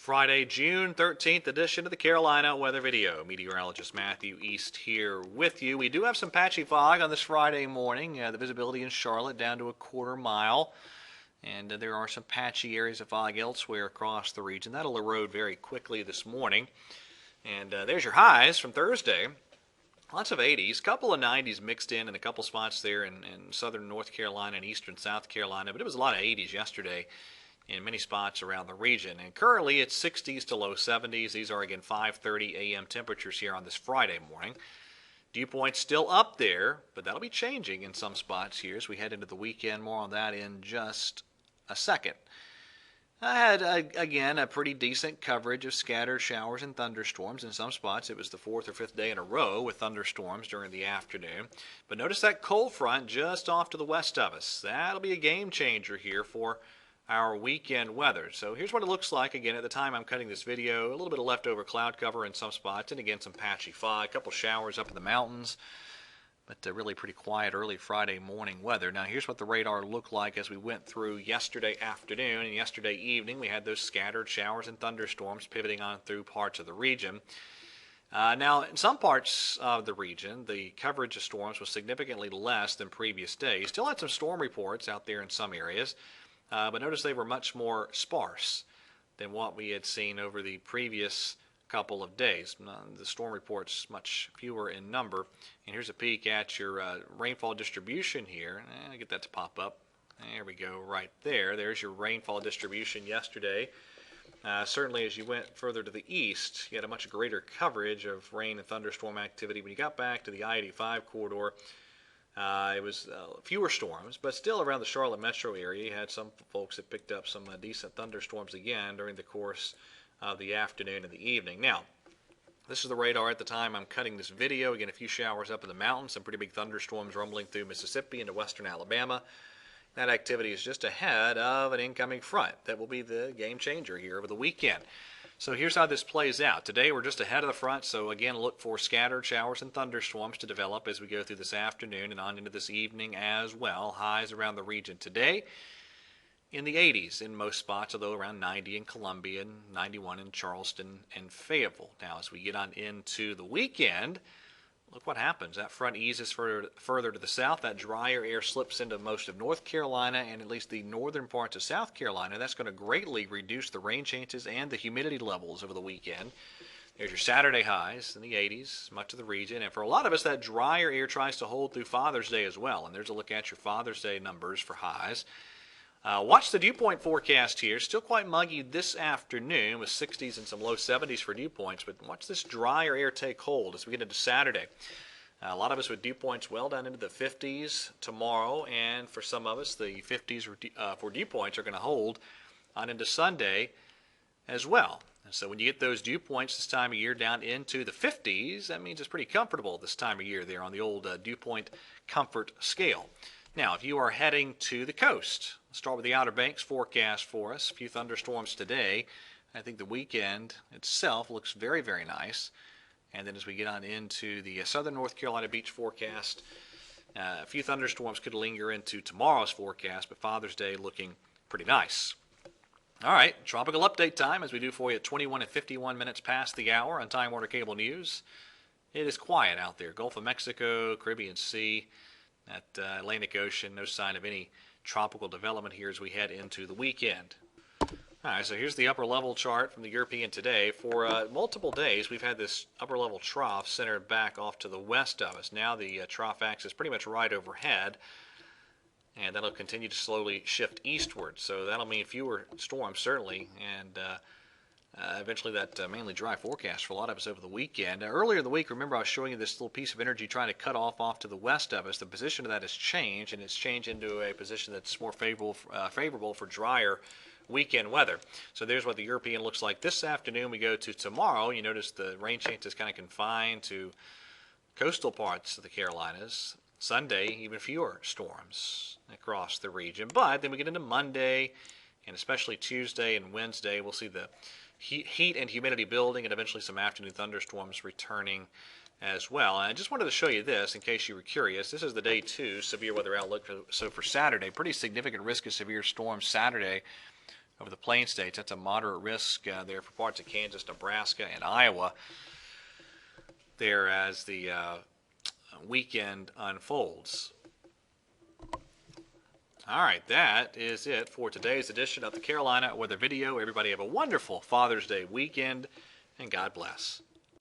Friday, June 13th edition of the Carolina Weather Video. Meteorologist Matthew East here with you. We do have some patchy fog on this Friday morning. The visibility in Charlotte down to a quarter mile. And there are some patchy areas of fog elsewhere across the region. That'll erode very quickly this morning. And there's your highs from Thursday. Lots of 80s, couple of 90s mixed in a couple spots there in southern North Carolina and eastern South Carolina. But it was a lot of 80s yesterday in many spots around the region. And currently it's 60s to low 70s. These are again 5:30 a.m. temperatures here on this Friday morning. Dew point's still up there, but that'll be changing in some spots here as we head into the weekend. More on that in just a second. I had, again, a pretty decent coverage of scattered showers and thunderstorms. In some spots, it was the fourth or fifth day in a row with thunderstorms during the afternoon. But notice that cold front just off to the west of us. That'll be a game changer here for our weekend weather. So here's what it looks like again at the time I'm cutting this video. A little bit of leftover cloud cover in some spots, and again some patchy fog, a couple showers up in the mountains, but really pretty quiet early Friday morning weather. Now here's what the radar looked like as we went through yesterday afternoon and yesterday evening. We had those scattered showers and thunderstorms pivoting on through parts of the region. Now, in some parts of the region, the coverage of storms was significantly less than previous days. Still had some storm reports out there in some areas. But notice they were much more sparse than what we had seen over the previous couple of days. The storm reports much fewer in number. And here's a peek at your rainfall distribution here. I'll get that to pop up. There we go, right there. There's your rainfall distribution yesterday. Certainly as you went further to the east, you had a much greater coverage of rain and thunderstorm activity. When you got back to the I-85 corridor, it was fewer storms, but still around the Charlotte metro area. You had some folks that picked up some decent thunderstorms again during the course of the afternoon and the evening. Now, this is the radar at the time I'm cutting this video. Again, a few showers up in the mountains, some pretty big thunderstorms rumbling through Mississippi into western Alabama. That activity is just ahead of an incoming front that will be the game changer here over the weekend. So here's how this plays out. Today we're just ahead of the front, so again look for scattered showers and thunderstorms to develop as we go through this afternoon and on into this evening as well. Highs around the region today in the 80s in most spots, although around 90 in Columbia and 91 in Charleston and Fayetteville. Now as we get on into the weekend, look what happens. That front eases further to the south. That drier air slips into most of North Carolina and at least the northern parts of South Carolina. That's going to greatly reduce the rain chances and the humidity levels over the weekend. There's your Saturday highs in the 80s, much of the region. And for a lot of us, that drier air tries to hold through Father's Day as well. And there's a look at your Father's Day numbers for highs. Watch the dew point forecast here. Still quite muggy this afternoon with 60s and some low 70s for dew points, but watch this drier air take hold as we get into Saturday. A lot of us with dew points well down into the 50s tomorrow, and for some of us, the 50s for dew points are going to hold on into Sunday as well. And so when you get those dew points this time of year down into the 50s, that means it's pretty comfortable this time of year there on the old dew point comfort scale. Now, if you are heading to the coast, let's start with the Outer Banks forecast for us. A few thunderstorms today. I think the weekend itself looks very, very nice. And then as we get on into the southern North Carolina beach forecast, a few thunderstorms could linger into tomorrow's forecast, but Father's Day looking pretty nice. All right, tropical update time as we do for you at 21 and 51 minutes past the hour on Time Warner Cable News. It is quiet out there. Gulf of Mexico, Caribbean Sea, at Atlantic Ocean, no sign of any tropical development here as we head into the weekend. All right, so here's the upper level chart from the European today. For multiple days, we've had this upper level trough centered back off to the west of us. Now the trough axis pretty much right overhead, and that'll continue to slowly shift eastward. So that'll mean fewer storms, certainly, and eventually that mainly dry forecast for a lot of us over the weekend. Earlier in the week, remember I was showing you this little piece of energy trying to cut off to the west of us. The position of that has changed, and it's changed into a position that's more favorable for drier weekend weather. So there's what the European looks like this afternoon. We go to tomorrow. You notice the rain chance is kind of confined to coastal parts of the Carolinas. Sunday, even fewer storms across the region. But then we get into Monday, and especially Tuesday and Wednesday, we'll see the heat and humidity building, and eventually some afternoon thunderstorms returning as well. And I just wanted to show you this in case you were curious. This is the day 2 severe weather outlook. So for Saturday, pretty significant risk of severe storms Saturday over the Plain States. That's a moderate risk there for parts of Kansas, Nebraska, and Iowa there as the weekend unfolds. All right, that is it for today's edition of the Carolina Weather Video. Everybody have a wonderful Father's Day weekend, and God bless.